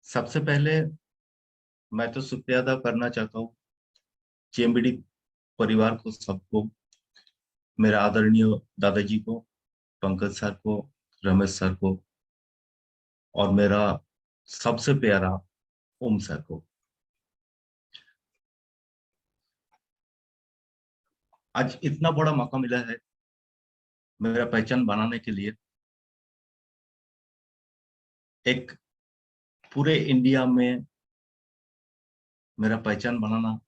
सबसे पहले मैं तो शुक्रिया अदा करना चाहता हूँ जेएमबीडी परिवार को, सबको, मेरे आदरणीय दादाजी को, पंकज सर को, रमेश सर को और मेरा सबसे प्यारा ओम सर को। आज इतना बड़ा मौका मिला है मेरा पहचान बनाने के लिए। एक पूरे इंडिया में मेरा पहचान बनाना,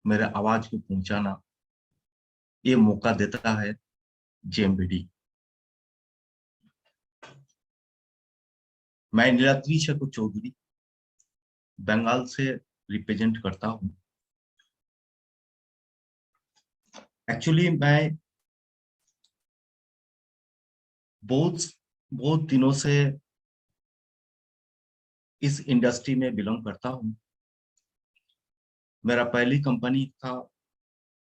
मेरे आवाज को पहुंचाना, ये मौका देता है जेएमबीडी। मैं नीलाद्री शेखर चौधरी बंगाल से रिप्रेजेंट करता हूँ। एक्चुअली मैं बहुत बहुत दिनों से इस इंडस्ट्री में बिलोंग करता हूँ। मेरा पहली कंपनी था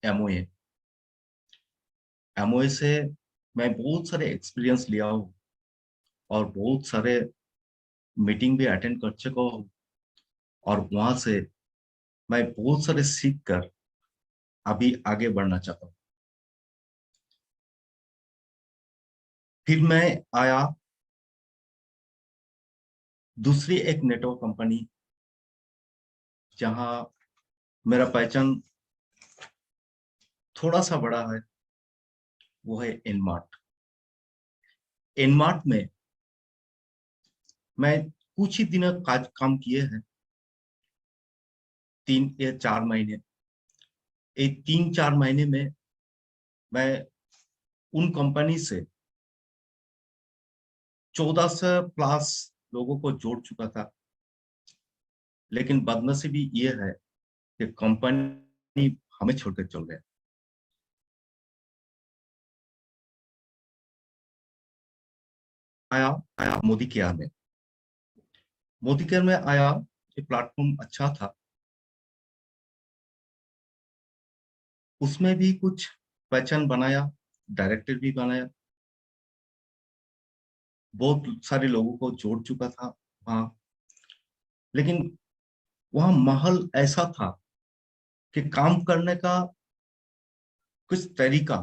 एमओए। एमओए से मैं बहुत सारे एक्सपीरियंस लिया हूँ और बहुत सारे मीटिंग भी अटेंड कर चुका हूँ और वहां से मैं बहुत सारे सीख कर अभी आगे बढ़ना चाहता हूँ। फिर मैं आया दूसरी एक नेटवर्क कंपनी जहां मेरा पहचान थोड़ा सा बड़ा है, वो है इनमार्ट। इनमार्ट में मैं कुछ ही दिनों काम किए हैं, 3 या 4 महीने। एक 3-4 महीने में मैं उन कंपनी से 1400+ लोगों को जोड़ चुका था। लेकिन बदनसीबी ये है कि कंपनी हमें छोड़कर चल गया। आया आया मोदी केयर में। मोदी केयर में आया, ये प्लेटफॉर्म अच्छा था। उसमें भी कुछ पहचान बनाया, डायरेक्टर भी बनाया, बहुत सारे लोगों को जोड़ चुका था वहां। लेकिन वहां माहौल ऐसा था कि काम करने का कुछ तरीका,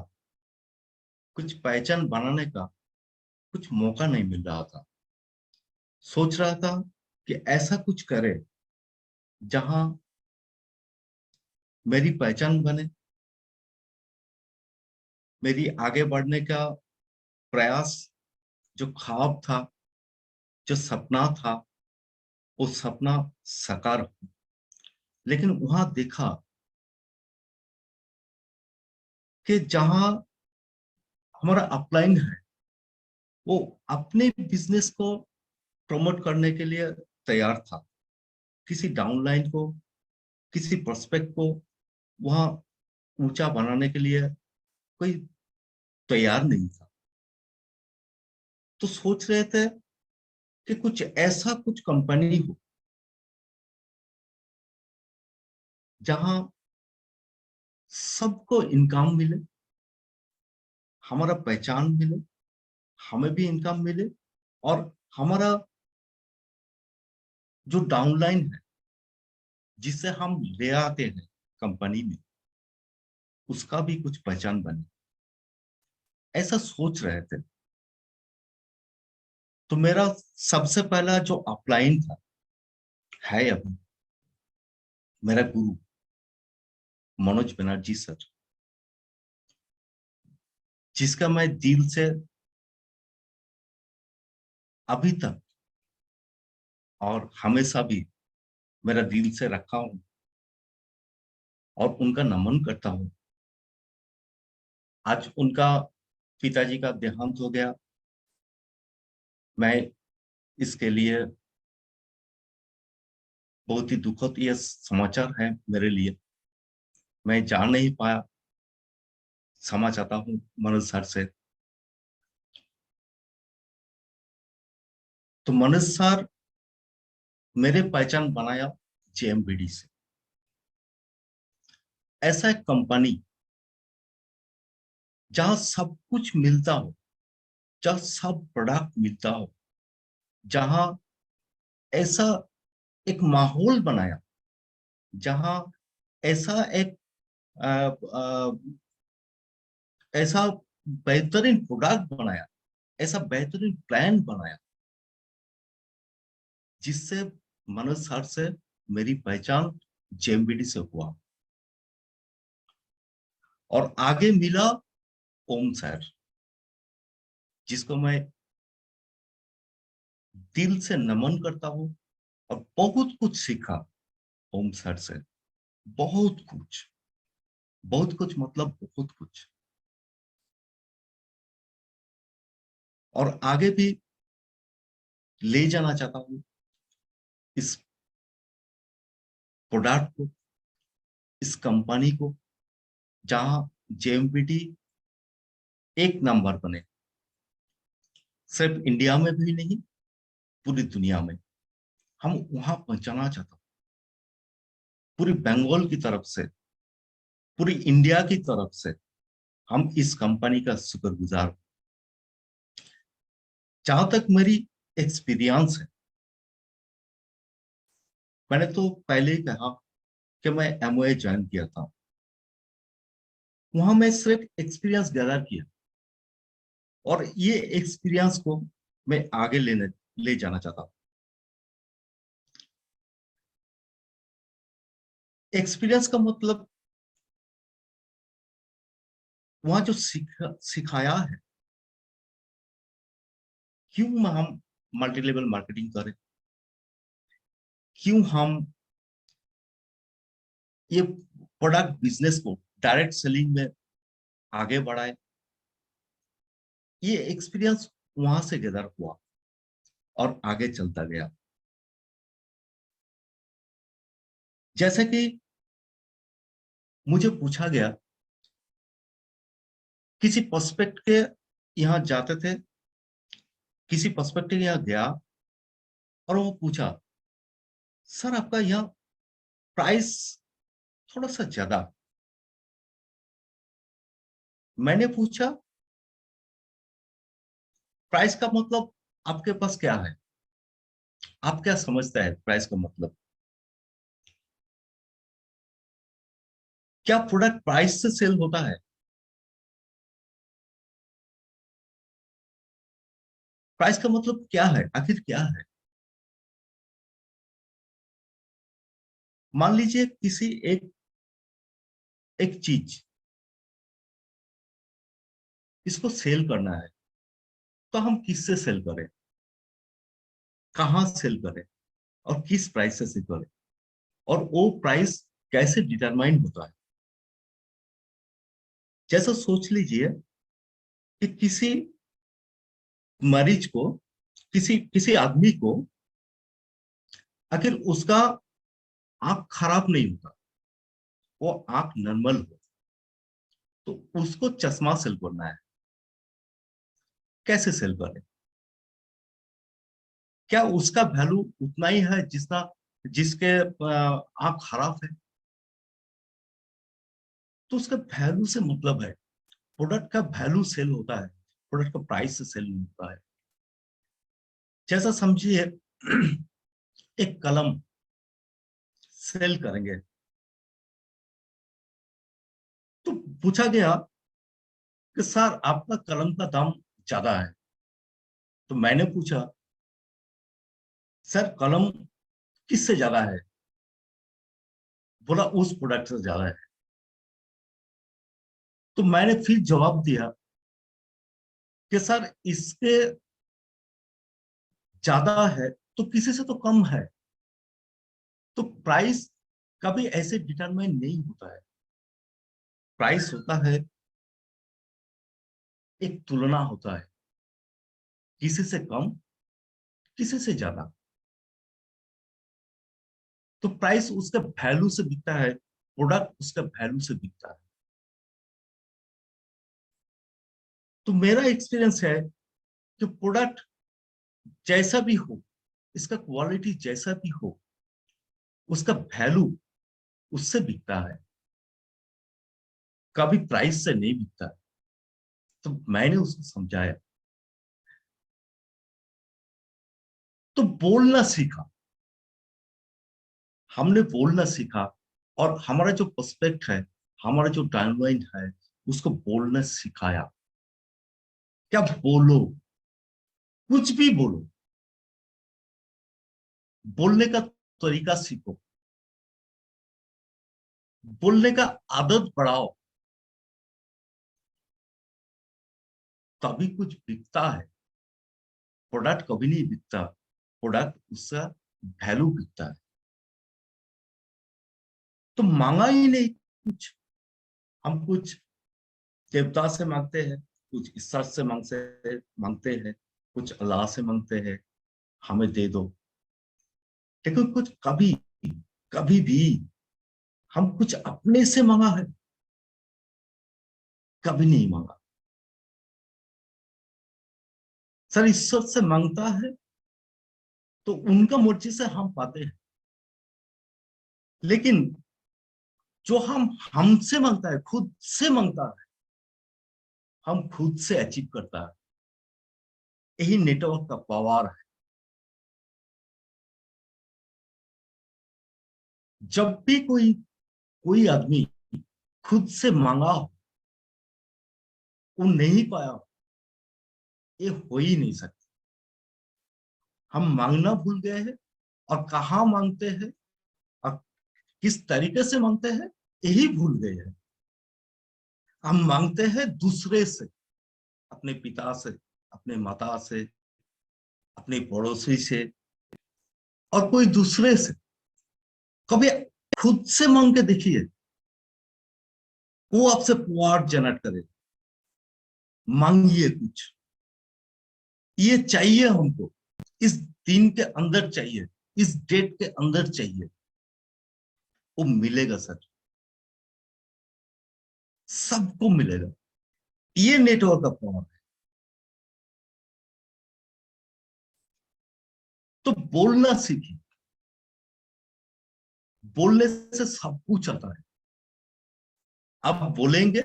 कुछ पहचान बनाने का कुछ मौका नहीं मिल रहा था। सोच रहा था कि ऐसा कुछ करे जहां मेरी पहचान बने, मेरी आगे बढ़ने का प्रयास, जो ख्वाब था, जो सपना था, वो सपना साकार हो। लेकिन वहां देखा कि जहां हमारा अपलाइन है, वो अपने बिजनेस को प्रमोट करने के लिए तैयार था। किसी डाउनलाइन को, किसी प्रोस्पेक्ट को वहां ऊंचा बनाने के लिए कोई तैयार नहीं था। तो सोच रहे थे कि कुछ ऐसा, कुछ कंपनी हो जहां सबको इनकम मिले, हमारा पहचान मिले, हमें भी इनकम मिले, और हमारा जो डाउनलाइन है जिसे हम ले आते हैं कंपनी में, उसका भी कुछ पहचान बने। ऐसा सोच रहे थे। तो मेरा सबसे पहला जो अपलाइन था, है अभी, मेरा गुरु मनोज बनर्जी सर, जिसका मैं दिल से अभी तक और हमेशा भी मेरा दिल से रखा हूं और उनका नमन करता हूं। आज उनका पिताजी का देहांत हो गया। मैं इसके लिए बहुत ही दुखद ये समाचार है मेरे लिए। मैं जान नहीं पाया। क्षमा चाहता हूँ मनोज सर से। तो मनोज सर मेरे पहचान बनाया जेएमबीडी से। ऐसा एक कंपनी जहां सब कुछ मिलता हो, जहां सब प्रोडक्ट मिलता हो, जहां ऐसा एक माहौल बनाया जहां ऐसा एक अ, ऐसा बेहतरीन प्रोडक्ट बनाया, ऐसा बेहतरीन प्लान बनाया जिससे मनोज सर से मेरी पहचान जेएमबीडी से हुआ और आगे मिला ओम सर, जिसको मैं दिल से नमन करता हूँ और बहुत कुछ सीखा ओम सर से। बहुत कुछ, बहुत कुछ मतलब बहुत कुछ। और आगे भी ले जाना चाहता हूँ इस प्रोडक्ट को, इस कंपनी को, जहां जेएमपीटी एक नंबर बने, सिर्फ इंडिया में भी नहीं, पूरी दुनिया में। हम वहां पहुंचाना चाहता हूँ, पूरी बंगाल की तरफ से, पूरी इंडिया की तरफ से हम इस कंपनी का शुक्रगुजार। जहां तक मेरी एक्सपीरियंस है, मैंने तो पहले ही कहा कि मैं एमओए ज्वाइन किया था, वहां मैं सिर्फ एक्सपीरियंस गैदर किया और ये एक्सपीरियंस को मैं आगे ले जाना चाहता हूँ। एक्सपीरियंस का मतलब वहां जो सिखाया है, क्यों हम मल्टी लेवल मार्केटिंग करें, क्यों हम ये प्रोडक्ट बिजनेस को डायरेक्ट सेलिंग में आगे बढ़ाए, ये एक्सपीरियंस वहां से गैदर हुआ और आगे चलता गया। जैसे कि मुझे पूछा गया, किसी पर्सपेक्ट के यहाँ जाते थे, किसी पर्सपेक्टिव यहाँ गया और वो पूछा, सर आपका यहाँ प्राइस थोड़ा सा ज्यादा। मैंने पूछा, प्राइस का मतलब आपके पास क्या है, आप क्या समझता है प्राइस का मतलब? क्या प्रोडक्ट प्राइस से सेल होता है? प्राइस का मतलब क्या है, आखिर क्या है? मान लीजिए किसी एक एक चीज, इसको सेल करना है, तो हम किससे सेल करें, कहाँ सेल करें और किस प्राइस से सेल करें, और वो प्राइस कैसे डिटरमाइन होता है? जैसा सोच लीजिए कि किसी मरीज को, किसी किसी आदमी को अगर उसका आंख खराब नहीं होता, वो आंख नॉर्मल हो, तो उसको चश्मा सेल करना है, कैसे सेल करें? क्या उसका वैल्यू उतना ही है जितना जिसके आंख खराब है? तो उसका वैल्यू से मतलब है, प्रोडक्ट का वैल्यू सेल होता है, प्रोडक्ट का प्राइस से सेल नहीं होता है। जैसा समझिए, एक कलम सेल करेंगे, तो पूछा गया कि सर आपका कलम का दाम ज्यादा है। तो मैंने पूछा, सर कलम किससे ज्यादा है? बोला उस प्रोडक्ट से ज्यादा है। तो मैंने फिर जवाब दिया कि सर इसके ज्यादा है तो किसी से तो कम है। तो प्राइस कभी ऐसे डिटरमाइन नहीं होता है। प्राइस होता है, एक तुलना होता है, किसी से कम, किसी से ज्यादा। तो प्राइस उसका वैल्यू से बिकता है, प्रोडक्ट उसका वैल्यू से बिकता है। तो मेरा एक्सपीरियंस है कि प्रोडक्ट जैसा भी हो, इसका क्वालिटी जैसा भी हो, उसका वैल्यू उससे बिकता है, कभी प्राइस से नहीं बिकता है। तो मैंने उसको समझाया, तो बोलना सीखा। हमने बोलना सीखा, और हमारा जो पर्सपेक्ट है, हमारा जो टाइमलाइन है, उसको बोलना सिखाया। क्या बोलो, कुछ भी बोलो, बोलने का तरीका सीखो, बोलने का आदत बढ़ाओ, तभी कुछ बिकता है। प्रोडक्ट कभी नहीं बिकता, प्रोडक्ट उसका वैल्यू बिकता है। तो मांगा ही नहीं कुछ, हम कुछ देवता से मांगते हैं, कुछ ईश्वर से मांगते हैं, कुछ अल्लाह से मांगते हैं, हमें दे दो। लेकिन कुछ कभी कभी भी हम कुछ अपने से मांगा है? कभी नहीं मांगा। सर ईश्वर से मांगता है तो उनका मर्जी से हम पाते हैं, लेकिन जो हम हमसे मांगता है, खुद से मांगता है, हम खुद से अचीव करता है। यही नेटवर्क का पावर है। जब भी कोई कोई आदमी खुद से मांगा हो, वो नहीं पाया हो, ये हो ही नहीं सकता। हम मांगना भूल गए हैं, और कहाँ मांगते हैं और किस तरीके से मांगते हैं, यही भूल गए हैं। हम मांगते हैं दूसरे से, अपने पिता से, अपने माता से, अपने पड़ोसी से, और कोई दूसरे से। कभी खुद से मांग के देखिए, वो आपसे पुआर जनरेट करे। मांगिए कुछ, ये चाहिए हमको, इस दिन के अंदर चाहिए, इस डेट के अंदर चाहिए, वो मिलेगा सर, सबको मिलेगा। ये नेटवर्क का पावर है। तो बोलना सीखिए, बोलने से सब कुछ आता है। आप बोलेंगे,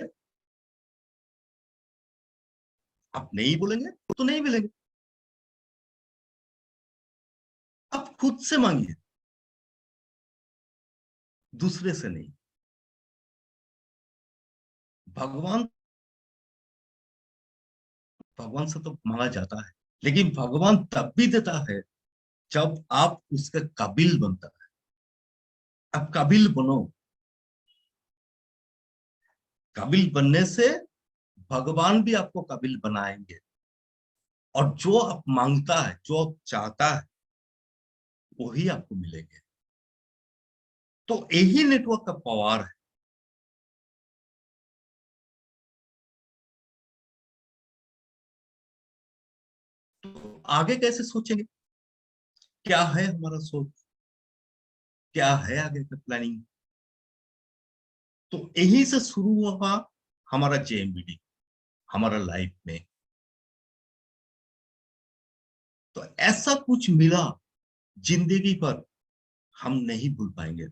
आप नहीं बोलेंगे तो नहीं मिलेंगे। आप खुद से मांगिए, दूसरे से नहीं। भगवान भगवान से तो मांगा जाता है, लेकिन भगवान तब भी देता है जब आप उसके काबिल बनता है। आप काबिल बनो। काबिल बनने से भगवान भी आपको काबिल बनाएंगे, और जो आप मांगता है, जो आप चाहता है, वही आपको मिलेंगे। तो यही नेटवर्क का पावर है। तो आगे कैसे सोचेंगे, क्या है हमारा सोच, क्या है आगे का प्लानिंग? तो यही से शुरू हुआ हमारा जेएमबीडी, हमारा लाइफ में। तो ऐसा कुछ मिला जिंदगी पर, हम नहीं भूल पाएंगे।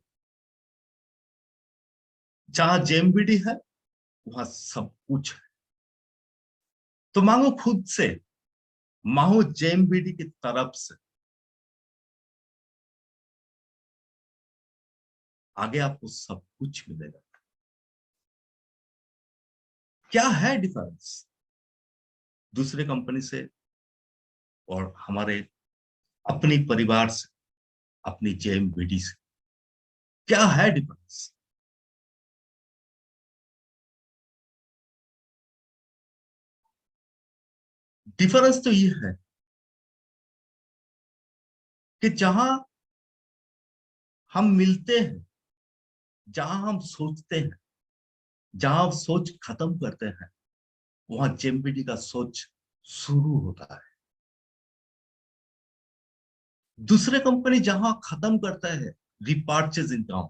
जहां जेएमबीडी है, वहां सब कुछ है। तो मांगो खुद से, मांगो जेएमबीडी की तरफ से, आगे आपको सब कुछ मिलेगा। क्या है डिफरेंस दूसरे कंपनी से और हमारे अपनी परिवार से, अपनी जेएमबीडी से? क्या है डिफरेंस? डिफरेंस तो ये है कि जहां हम मिलते हैं, जहां हम सोचते हैं, जहां हम सोच खत्म करते हैं, वहां जेएमबीडी का सोच शुरू होता है। दूसरे कंपनी जहां खत्म करता है रिपर्चेज इनकम,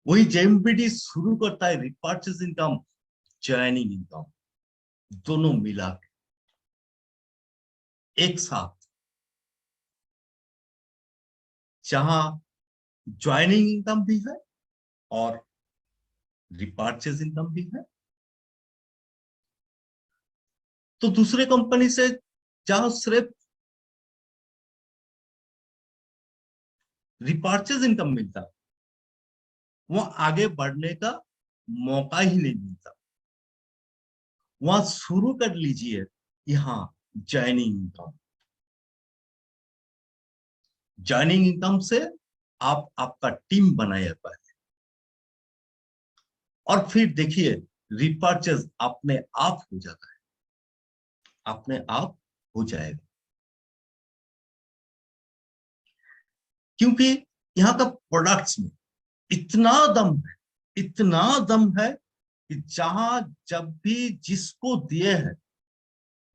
वही जेएमबीडी शुरू करता है रिपर्चेज इनकम, ज्वाइनिंग इनकम, दोनों मिला के एक साथ। जहां ज्वाइनिंग इनकम भी है और रिपर्चेज इनकम भी है। तो दूसरे कंपनी से जहां सिर्फ रिपर्चेज इनकम मिलता, वहां आगे बढ़ने का मौका ही नहीं मिलता। वहां शुरू कर लीजिए यहाँ ज्वाइनिंग इनकम। ज्वाइनिंग इनकम से आप आपका टीम बनाए पहले, और फिर देखिए रिपर्चेज अपने आप हो जाता है, अपने आप हो जाएगा। क्योंकि यहाँ का प्रोडक्ट्स में इतना दम है, इतना दम है कि जहां जब भी जिसको दिए हैं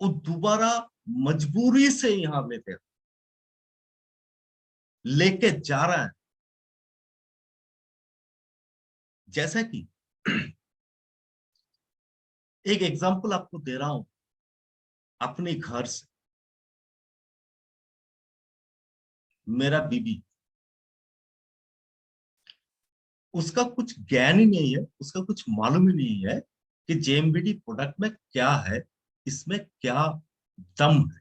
वो दोबारा मजबूरी से यहाँ लेके जा रहा है। जैसा कि एक एग्जांपल आपको दे रहा हूं अपने घर से। मेरा बीबी, उसका कुछ ज्ञान ही नहीं है, उसका कुछ मालूम ही नहीं है कि जेएमबीडी प्रोडक्ट में क्या है, इसमें क्या दम है।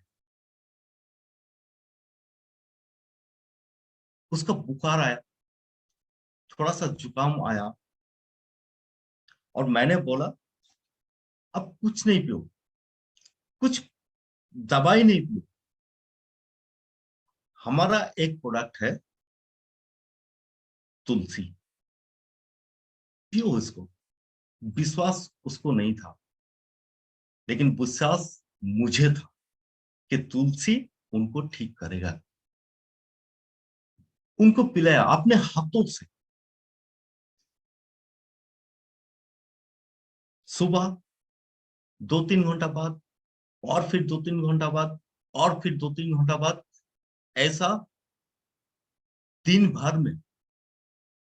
उसका बुखार आया, थोड़ा सा जुकाम आया, और मैंने बोला अब कुछ नहीं पियो, कुछ दवाई नहीं पियो। हमारा एक प्रोडक्ट है तुलसी, पियो इसको। विश्वास उसको नहीं था, लेकिन विश्वास मुझे था कि तुलसी उनको ठीक करेगा। उनको पिलाया अपने हाथों से। सुबह 2-3 घंटा बाद, और फिर 2-3 घंटा बाद, और फिर 2-3 घंटा बाद, ऐसा दिन भर में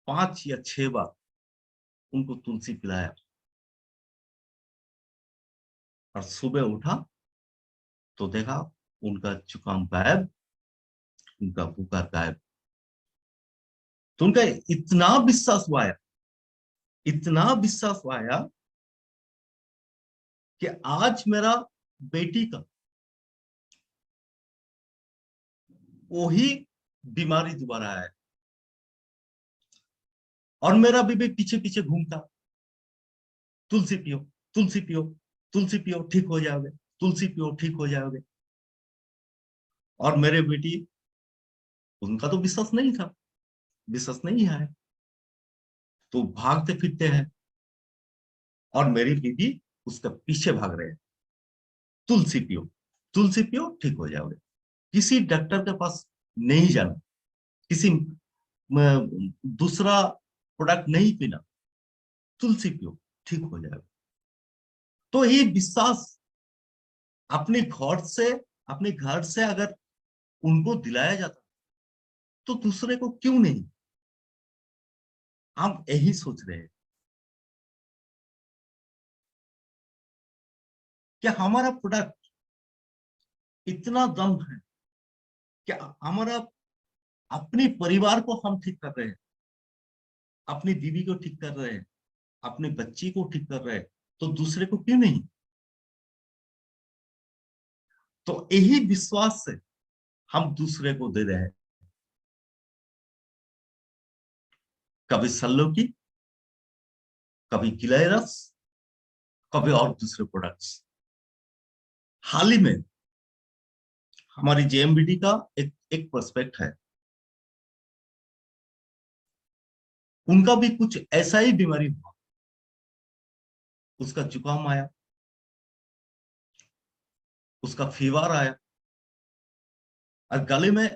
5 या 6 बार उनको तुलसी पिलाया। और सुबह उठा तो देखा उनका जुकाम गायब, उनका बुखार गायब। तो उनका इतना विश्वास हुआ, इतना विश्वास हुआ कि आज मेरा बेटी का वही बीमारी दोबारा है, और मेरा भी पीछे पीछे घूमता, तुलसी पियो, तुलसी पियो, तुलसी पियो, ठीक हो जाओगे, तुलसी पियो, ठीक हो जाओगे। और मेरे बेटी, उनका तो विश्वास नहीं था, विश्वास नहीं है, तो भागते फिरते हैं, और मेरी बीबी उसके पीछे भाग रहे हैं, तुलसी पियो, तुलसी पियो, ठीक हो जाओगे। किसी डॉक्टर के पास नहीं जाना, किसी दूसरा प्रोडक्ट नहीं पीना, तुलसी पियो, ठीक हो जाएगा। तो ये विश्वास अपने घर से अगर उनको दिलाया जाता तो दूसरे को क्यों नहीं। हम यही सोच रहे हैं कि हमारा प्रोडक्ट इतना दम है कि हमारा अपने परिवार को हम ठीक कर रहे हैं, अपनी बीवी को ठीक कर रहे हैं, अपने बच्ची को ठीक कर रहे हैं, तो दूसरे को क्यों नहीं। तो यही विश्वास से हम दूसरे को दे रहे हैं, कभी सल्लो की, कभी गिलय रस, कभी और दूसरे प्रोडक्ट्स। हाल ही में हमारी जेएमबीडी का एक प्रोस्पेक्ट है, उनका भी कुछ ऐसा ही बीमारी हुआ। उसका जुकाम आया, उसका फीवर आया, और गले में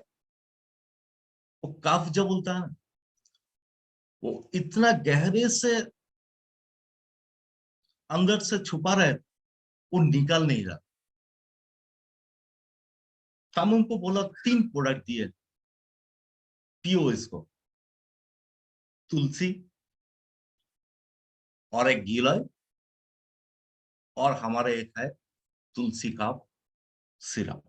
वो कफ जब बोलता है, वो इतना गहरे से अंदर से छुपा रहे, वो निकल नहीं रहा। हम उनको बोला 3 प्रोडक्ट दिए, पियो इसको, तुलसी, और एक गिलय, और हमारे एक है तुलसी का सिरप।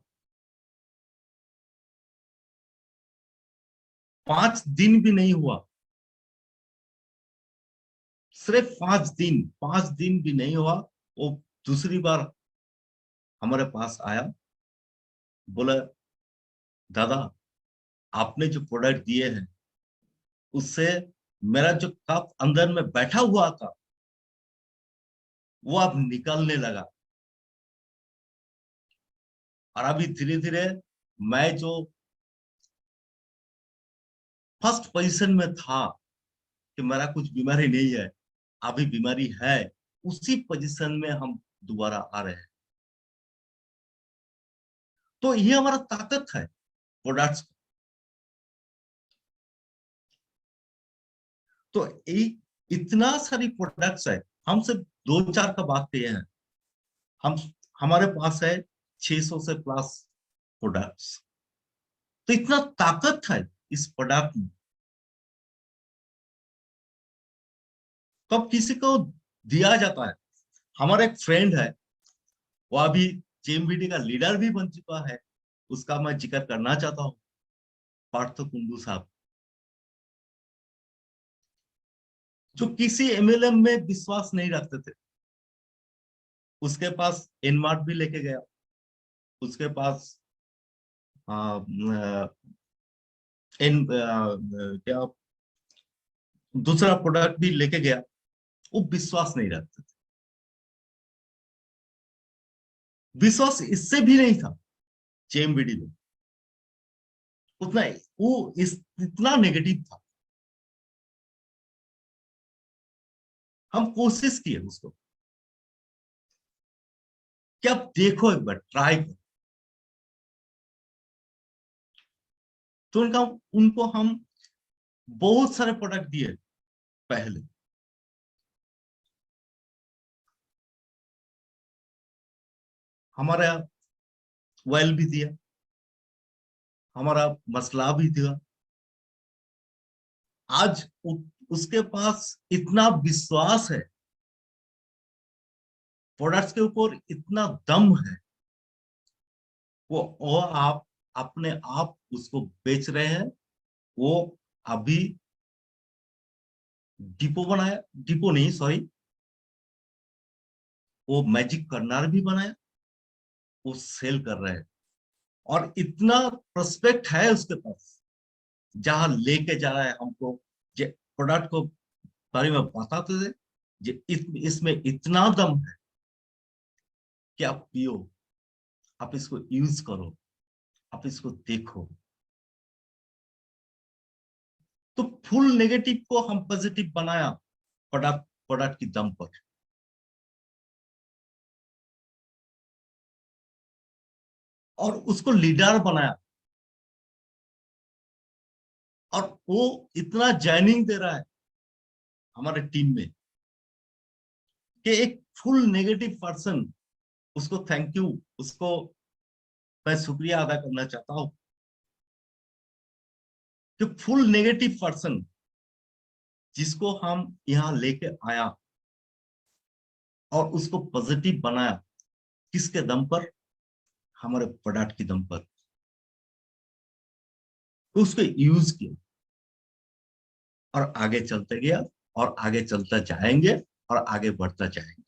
5 दिन भी नहीं हुआ, सिर्फ 5 दिन, 5 दिन भी नहीं हुआ, वो दूसरी बार हमारे पास आया, बोला दादा आपने जो प्रोडक्ट दिए हैं उससे मेरा जो कफ अंदर में बैठा हुआ था वो अब निकलने लगा। और अभी धीरे धीरे मैं जो फर्स्ट पोजीशन में था कि मेरा कुछ बीमारी नहीं है, अभी बीमारी है, उसी पोजीशन में हम दोबारा आ रहे हैं। तो ये हमारा ताकत है प्रोडक्ट्स। तो एक इतना सारी प्रोडक्ट्स है, हम सिर्फ दो चार का बात किए हैं। हम हमारे पास है 600 से प्लस प्रोडक्ट्स। तो इतना ताकत है इस प्रोडक्ट में। तो अब किसी को दिया जाता है। हमारा एक फ्रेंड है, वो अभी जेएमबीडी का लीडर भी बन चुका है, उसका मैं जिक्र करना चाहता हूँ, पार्थ कुंडू साहब, जो किसी एमएलएम में विश्वास नहीं रखते थे। उसके पास एनमार्ट भी लेके गया, उसके पास एन क्या दूसरा प्रोडक्ट भी लेके गया, वो विश्वास नहीं रखते थे। विश्वास इससे भी नहीं था जेएमबीडी में उतना, वो इस इतना नेगेटिव था। हम कोशिश किए उसको कि आप देखो एक बार ट्राई करो। तो उनका उनको हम बहुत सारे प्रोडक्ट दिए पहले। हमारा ऑयल भी दिया, हमारा मसला भी दिया। आज उसके पास इतना विश्वास है, प्रोडक्ट्स के ऊपर इतना दम है, वो आप अपने आप उसको बेच रहे हैं। वो अभी डिपो बनाया, डिपो नहीं सॉरी, वो मैजिक कर्नर भी बनाया, वो सेल कर रहे हैं। और इतना प्रोस्पेक्ट है उसके पास, जहां लेके जा रहा है हमको, जो प्रोडक्ट को बारे में बताते थे, इसमें इतना दम है कि आप पियो, आप इसको यूज करो, आप इसको देखो। तो फुल नेगेटिव को हम पॉजिटिव बनाया प्रोडक्ट प्रोडक्ट की दम पर। और उसको लीडर बनाया। और वो इतना जॉइनिंग दे रहा है हमारे टीम में कि एक फुल नेगेटिव पर्सन, उसको थैंक यू, उसको मैं शुक्रिया अदा करना चाहता हूँ कि फुल नेगेटिव पर्सन जिसको हम यहाँ लेके आया और उसको पॉजिटिव बनाया, किसके दम पर? हमारे प्रोडक्ट की दम पर। तो उसको यूज किया और आगे चलते गया, और आगे चलता जाएंगे, और आगे बढ़ता जाएंगे।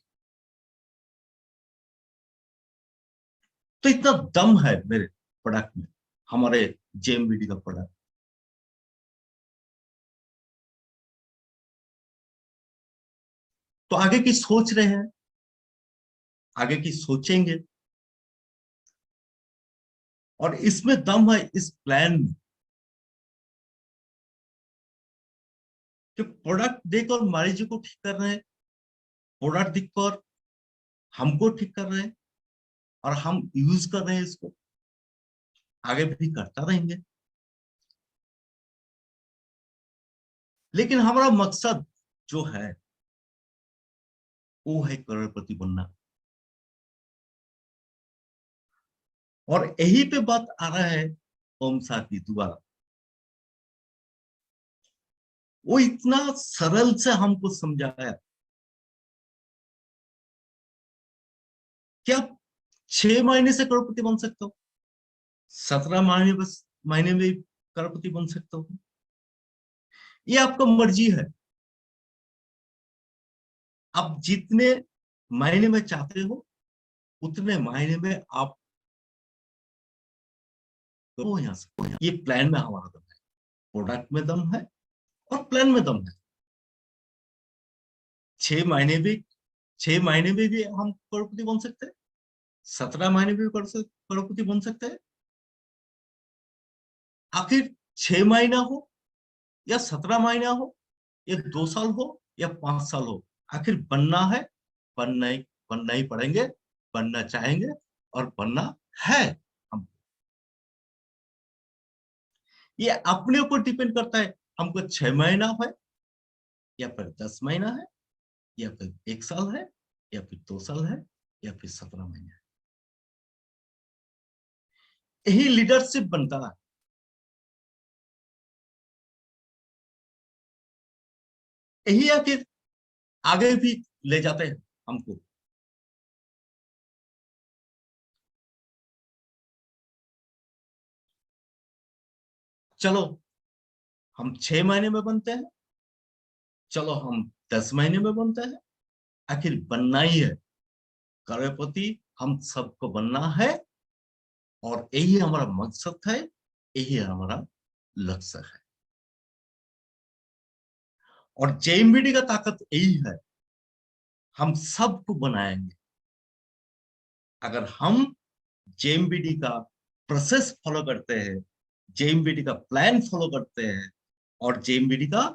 तो इतना दम है मेरे प्रोडक्ट में, हमारे जेएमबीडी का प्रोडक्ट। तो आगे की सोच रहे हैं, आगे की सोचेंगे। और इसमें दम है इस प्लान में कि प्रोडक्ट देकर मरीज को ठीक कर रहे हैं, प्रोडक्ट देखकर हमको ठीक कर रहे हैं, और हम यूज कर रहे हैं इसको, आगे भी करता रहेंगे। लेकिन हमारा मकसद जो है वो है करोड़पति बनना। और यही पे बात आ रहा है ओम शाह की दोबारा। वो इतना सरल से हमको समझाया कि आप 6 महीने से करोड़पति बन सकते हो, 17 महीने बस महीने में करोड़पति बन सकते हो। ये आपका मर्जी है, आप जितने महीने में चाहते हो उतने महीने में आप करो। यहाँ से ये प्लान में हमारा दम है, प्रोडक्ट में दम है, और प्लान में दम है। 6 महीने भी 6 महीने में भी हम करोड़पति बन सकते हैं, 17 महीने में भी करोड़पति बन सकते हैं। आखिर 6 महीना हो या 17 महीना हो या 2 साल हो या 5 साल हो, आखिर बनना है, बनना ही बनना ही पड़ेंगे, बनना चाहेंगे और बनना है हम। ये अपने ऊपर डिपेंड करता है, हमको 6 महीना है या फिर 10 महीना है या फिर 1 साल है या फिर 2 साल है या फिर 17 महीने है। यही लीडरशिप बनता है। यही आखिर आगे भी ले जाते हैं हमको। चलो हम 6 महीने में बनते हैं, चलो हम 10 महीने में बनते हैं, आखिर बनना ही है। करोड़पति हम सबको बनना है और यही हमारा मकसद है, यही हमारा लक्ष्य है। और जेएमबीडी का ताकत यही है, हम सबको बनाएंगे। अगर हम जेएमबीडी का प्रोसेस फॉलो करते हैं, जेएमबीडी का प्लान फॉलो करते हैं और जेएमबीडी का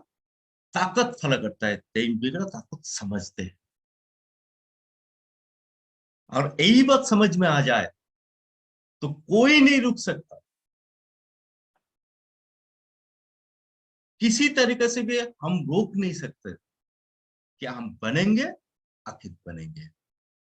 ताकत फॉलो करता है, जेएमबीडी का ताकत समझते हैं और यही बात समझ में आ जाए तो कोई नहीं रुक सकता। किसी तरीके से भी हम रोक नहीं सकते कि हम बनेंगे, आखिर बनेंगे।